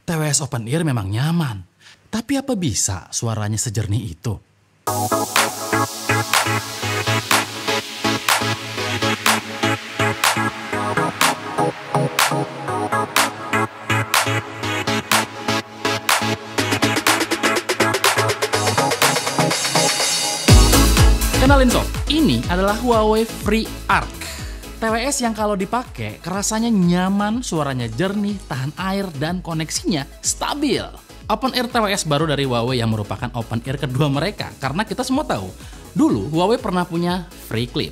TWS open ear memang nyaman. Tapi apa bisa suaranya sejernih itu? Kenalin sob, ini adalah Huawei FreeArc. TWS yang kalau dipakai kerasanya nyaman, suaranya jernih, tahan air, dan koneksinya stabil. Open Ear TWS baru dari Huawei yang merupakan open ear kedua mereka, karena kita semua tahu, dulu Huawei pernah punya FreeClip.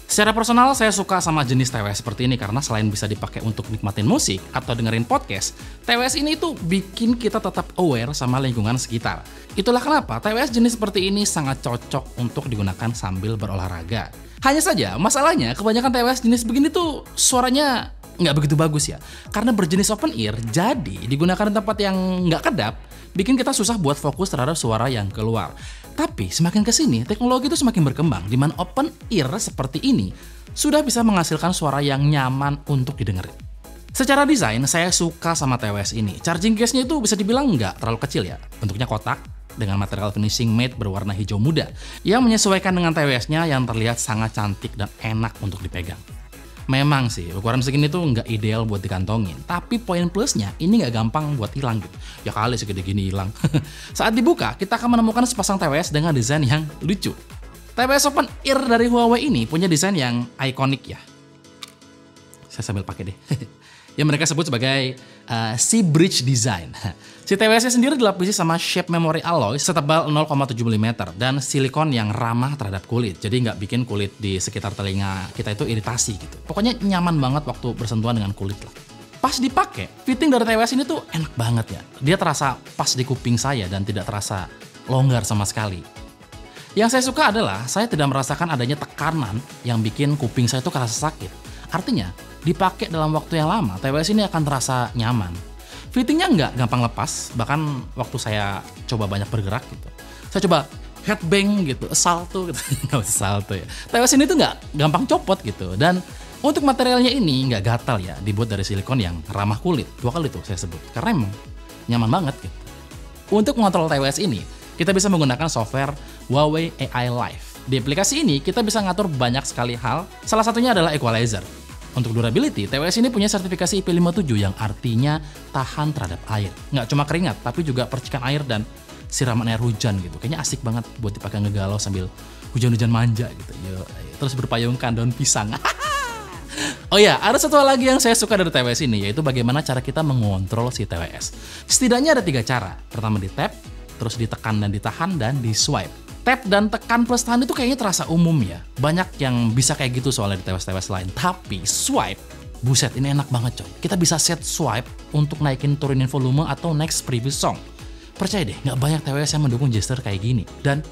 Secara personal saya suka sama jenis TWS seperti ini karena selain bisa dipakai untuk nikmatin musik atau dengerin podcast, TWS ini tuh bikin kita tetap aware sama lingkungan sekitar. Itulah kenapa TWS jenis seperti ini sangat cocok untuk digunakan sambil berolahraga. Hanya saja masalahnya kebanyakan TWS jenis begini tuh suaranya nggak begitu bagus ya. Karena berjenis open ear, jadi digunakan di tempat yang nggak kedap, bikin kita susah buat fokus terhadap suara yang keluar. Tapi semakin kesini, teknologi itu semakin berkembang, di mana open ear seperti ini sudah bisa menghasilkan suara yang nyaman untuk didengerin. Secara desain, saya suka sama TWS ini. Charging case-nya itu bisa dibilang nggak terlalu kecil ya. Bentuknya kotak, dengan material finishing matte berwarna hijau muda, yang menyesuaikan dengan TWS-nya yang terlihat sangat cantik dan enak untuk dipegang. Memang sih, ukuran segini tuh nggak ideal buat dikantongin. Tapi poin plusnya, ini nggak gampang buat hilang gitu. Ya kali segede gini hilang. Saat dibuka, kita akan menemukan sepasang TWS dengan desain yang lucu. TWS Open Ear dari Huawei ini punya desain yang ikonik ya. Saya sambil pakai deh. Yang mereka sebut sebagai C-Bridge Design. Si TWS-nya sendiri dilapisi sama shape memory alloy setebal 0,7 mm dan silikon yang ramah terhadap kulit. Jadi nggak bikin kulit di sekitar telinga kita itu iritasi gitu. Pokoknya nyaman banget waktu bersentuhan dengan kulit lah. Pas dipakai, fitting dari TWS ini tuh enak banget ya. Dia terasa pas di kuping saya dan tidak terasa longgar sama sekali. Yang saya suka adalah saya tidak merasakan adanya tekanan yang bikin kuping saya tuh kerasa sakit. Artinya, dipakai dalam waktu yang lama, TWS ini akan terasa nyaman. Fittingnya nggak gampang lepas, bahkan waktu saya coba banyak bergerak gitu. Saya coba headbang gitu, salto gitu, nggak usah salto ya. TWS ini tuh nggak gampang copot gitu. Dan untuk materialnya ini nggak gatal ya, dibuat dari silikon yang ramah kulit. 2 kali tuh saya sebut, karena emang nyaman banget gitu. Untuk mengontrol TWS ini, kita bisa menggunakan software Huawei AI Live. Di aplikasi ini, kita bisa ngatur banyak sekali hal, salah satunya adalah equalizer. Untuk durability, TWS ini punya sertifikasi IP57 yang artinya tahan terhadap air. Nggak cuma keringat, tapi juga percikan air dan siraman air hujan gitu. Kayaknya asik banget buat dipakai ngegalau sambil hujan-hujan manja gitu. Terus berpayungkan daun pisang. Oh ya, ada satu hal lagi yang saya suka dari TWS ini, yaitu bagaimana cara kita mengontrol si TWS. Setidaknya ada 3 cara. Pertama di tap, terus ditekan dan ditahan, dan di swipe. Tap dan tekan plus tahan itu kayaknya terasa umum ya. Banyak yang bisa kayak gitu soalnya di TWS-TWS lain. Tapi swipe, buset ini enak banget coy. Kita bisa set swipe untuk naikin turunin volume atau next previous song. Percaya deh, nggak banyak TWS yang mendukung gesture kayak gini. Dan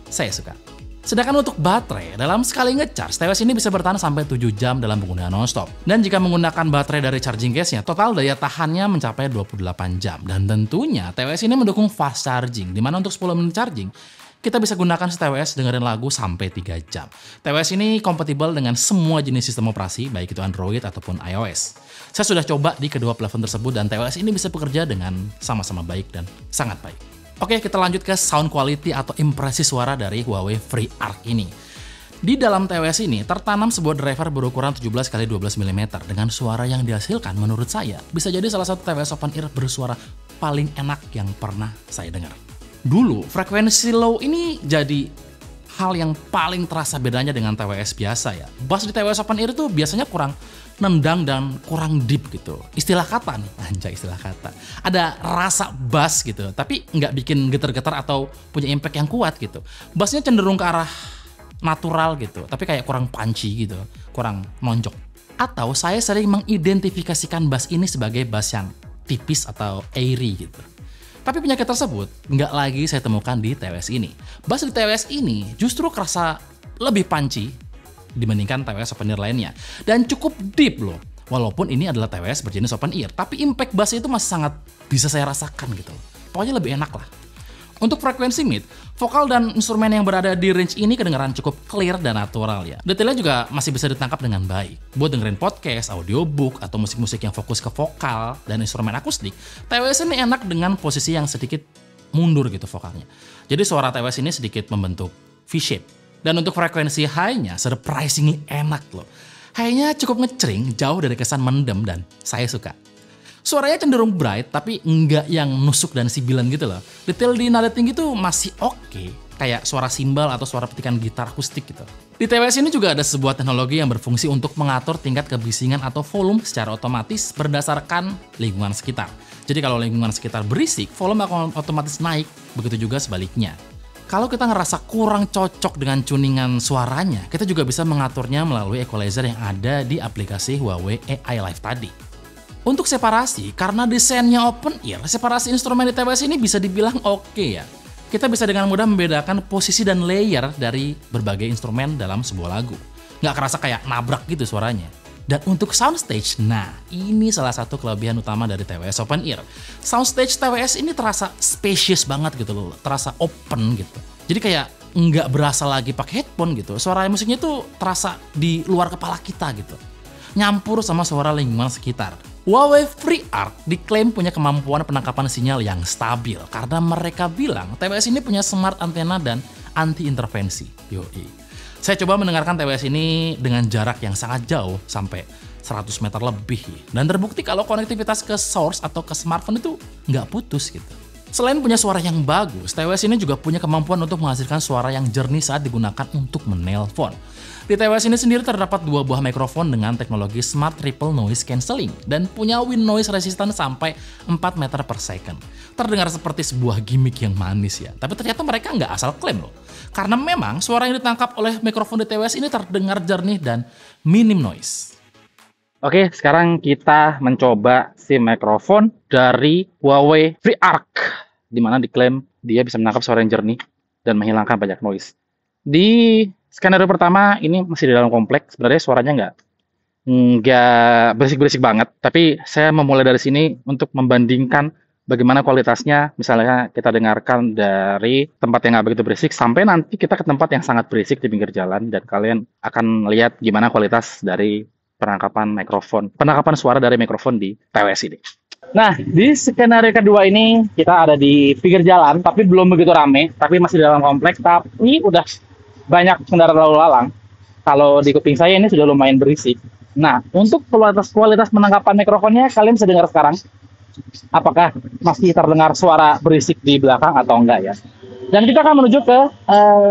saya suka. Sedangkan untuk baterai, dalam sekali ngecharge, TWS ini bisa bertahan sampai 7 jam dalam penggunaan nonstop. Dan jika menggunakan baterai dari charging case-nya, total daya tahannya mencapai 28 jam. Dan tentunya TWS ini mendukung fast charging, dimana untuk 10 menit charging, kita bisa gunakan TWS dengerin lagu sampai 3 jam. TWS ini kompatibel dengan semua jenis sistem operasi, baik itu Android ataupun iOS. Saya sudah coba di kedua platform tersebut dan TWS ini bisa bekerja dengan sama-sama baik dan sangat baik. Oke, kita lanjut ke sound quality atau impresi suara dari Huawei FreeArc ini. Di dalam TWS ini tertanam sebuah driver berukuran 17x12 mm dengan suara yang dihasilkan menurut saya bisa jadi salah satu TWS open ear bersuara paling enak yang pernah saya dengar. Dulu, frekuensi low ini jadi hal yang paling terasa bedanya dengan TWS biasa ya. Bass di TWS open ear itu biasanya kurang nendang dan kurang deep gitu. Istilah kata nih, anjay istilah kata. Ada rasa bass gitu, tapi nggak bikin getar-getar atau punya impact yang kuat gitu. Bassnya cenderung ke arah natural gitu, tapi kayak kurang punchy gitu, kurang nonjok. Atau saya sering mengidentifikasikan bass ini sebagai bass yang tipis atau airy gitu. Tapi penyakit tersebut nggak lagi saya temukan di TWS ini. Bass di TWS ini justru kerasa lebih punchy dibandingkan TWS open ear lainnya. Dan cukup deep loh. Walaupun ini adalah TWS berjenis open ear, tapi impact bass itu masih sangat bisa saya rasakan gitu. Pokoknya lebih enak lah. Untuk frekuensi mid, vokal dan instrumen yang berada di range ini kedengaran cukup clear dan natural ya. Detailnya juga masih bisa ditangkap dengan baik. Buat dengerin podcast, audiobook, atau musik-musik yang fokus ke vokal dan instrumen akustik, TWS ini enak dengan posisi yang sedikit mundur gitu vokalnya. Jadi suara TWS ini sedikit membentuk V-shape. Dan untuk frekuensi high-nya surprisingly enak loh. High-nya cukup ngecering, jauh dari kesan mendem dan saya suka. Suaranya cenderung bright tapi enggak yang nusuk dan sibilan gitu loh. Detail di nada tinggi tuh masih oke, kayak suara simbal atau suara petikan gitar akustik gitu. Di TWS ini juga ada sebuah teknologi yang berfungsi untuk mengatur tingkat kebisingan atau volume secara otomatis berdasarkan lingkungan sekitar. Jadi kalau lingkungan sekitar berisik, volume akan otomatis naik, begitu juga sebaliknya. Kalau kita ngerasa kurang cocok dengan tuningan suaranya, kita juga bisa mengaturnya melalui equalizer yang ada di aplikasi Huawei AI Live tadi. Untuk separasi, karena desainnya open ear, separasi instrumen di TWS ini bisa dibilang oke ya. Kita bisa dengan mudah membedakan posisi dan layer dari berbagai instrumen dalam sebuah lagu. Nggak kerasa kayak nabrak gitu suaranya. Dan untuk soundstage, nah ini salah satu kelebihan utama dari TWS Open Ear. Soundstage TWS ini terasa spacious banget gitu loh, terasa open gitu. Jadi kayak nggak berasa lagi pakai headphone gitu. Suara musiknya tuh terasa di luar kepala kita gitu. Nyampur sama suara lingkungan sekitar. Huawei FreeArc diklaim punya kemampuan penangkapan sinyal yang stabil karena mereka bilang TWS ini punya smart antena dan anti intervensi. Yoi. Saya coba mendengarkan TWS ini dengan jarak yang sangat jauh sampai 100 meter lebih dan terbukti kalau konektivitas ke source atau ke smartphone itu nggak putus gitu. Selain punya suara yang bagus, TWS ini juga punya kemampuan untuk menghasilkan suara yang jernih saat digunakan untuk menelpon. Di TWS ini sendiri terdapat 2 buah mikrofon dengan teknologi Smart Triple Noise Cancelling dan punya wind noise resistant sampai 4 meter per second. Terdengar seperti sebuah gimmick yang manis ya, tapi ternyata mereka nggak asal klaim loh. Karena memang suara yang ditangkap oleh mikrofon di TWS ini terdengar jernih dan minim noise. Oke, sekarang kita mencoba si mikrofon dari Huawei FreeArc, di mana diklaim dia bisa menangkap suara yang jernih dan menghilangkan banyak noise. Di skenario pertama ini masih di dalam kompleks, sebenarnya suaranya nggak berisik-berisik banget, tapi saya memulai dari sini untuk membandingkan bagaimana kualitasnya. Misalnya kita dengarkan dari tempat yang nggak begitu berisik sampai nanti kita ke tempat yang sangat berisik di pinggir jalan dan kalian akan lihat gimana kualitas dari penangkapan suara dari mikrofon di TWS ini. Nah, di skenario kedua ini kita ada di pinggir jalan, tapi belum begitu rame, tapi masih dalam kompleks, tapi udah banyak kendaraan lalu lalang. Kalau di kuping saya ini sudah lumayan berisik. Nah, untuk kualitas penangkapan mikrofonnya, kalian bisa dengar sekarang. Apakah masih terdengar suara berisik di belakang atau enggak ya? Dan kita akan menuju ke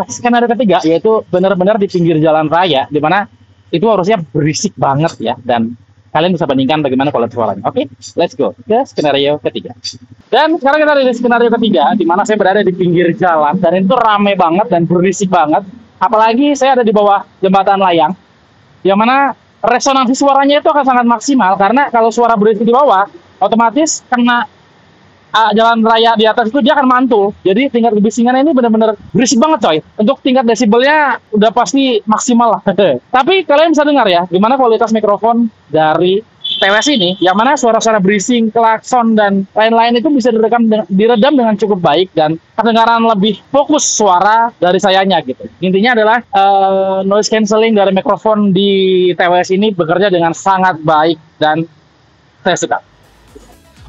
skenario ketiga, yaitu benar-benar di pinggir jalan raya, di mana itu harusnya berisik banget ya, dan kalian bisa bandingkan bagaimana kualitas suaranya. Oke, let's go ke skenario ketiga. Dan sekarang kita ada di skenario ketiga, di mana saya berada di pinggir jalan, dan itu rame banget dan berisik banget. Apalagi saya ada di bawah jembatan layang, yang mana resonansi suaranya itu akan sangat maksimal, karena kalau suara berisik di bawah, otomatis kena jalan raya di atas itu dia akan mantul. Jadi tingkat kebisingannya ini benar-benar berisik banget coy. Untuk tingkat desibelnya udah pasti maksimal lah. Tapi kalian bisa dengar ya gimana kualitas mikrofon dari TWS ini, yang mana suara-suara berisik, klakson dan lain-lain itu bisa diredam dengan cukup baik dan kedengaran lebih fokus suara dari sayanya gitu. Intinya adalah noise cancelling dari mikrofon di TWS ini bekerja dengan sangat baik dan saya suka.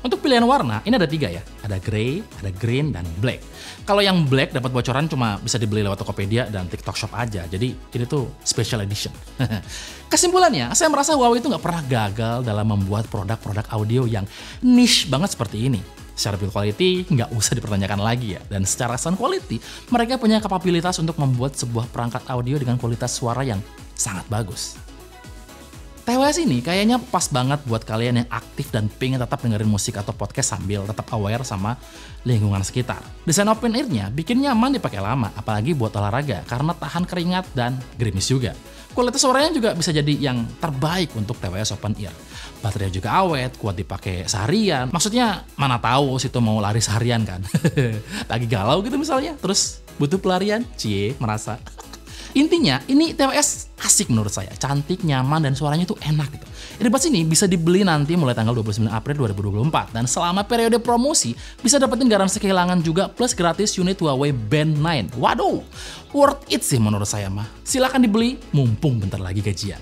Untuk pilihan warna, ini ada 3 ya. Ada grey, ada green, dan black. Kalau yang black dapat bocoran cuma bisa dibeli lewat Tokopedia dan TikTok Shop aja. Jadi ini tuh special edition. Kesimpulannya, saya merasa Huawei itu nggak pernah gagal dalam membuat produk-produk audio yang niche banget seperti ini. Secara build quality nggak usah dipertanyakan lagi ya. Dan secara sound quality, mereka punya kapabilitas untuk membuat sebuah perangkat audio dengan kualitas suara yang sangat bagus. TWS ini kayaknya pas banget buat kalian yang aktif dan pengen tetap dengerin musik atau podcast sambil tetap aware sama lingkungan sekitar. Desain open ear-nya bikin nyaman dipakai lama, apalagi buat olahraga karena tahan keringat dan gerimis juga. Kualitas suaranya juga bisa jadi yang terbaik untuk TWS open ear. Baterainya juga awet, kuat dipakai seharian. Maksudnya mana tahu situ mau lari seharian kan. Lagi galau gitu misalnya, terus butuh pelarian, merasa. Intinya, ini TWS asik menurut saya. Cantik, nyaman, dan suaranya tuh enak gitu. Earbuds ini bisa dibeli nanti mulai tanggal 29 April 2024. Dan selama periode promosi, bisa dapetin garansi kehilangan juga plus gratis unit Huawei Band 9. Waduh, worth it sih menurut saya mah. Silahkan dibeli, mumpung bentar lagi gajian.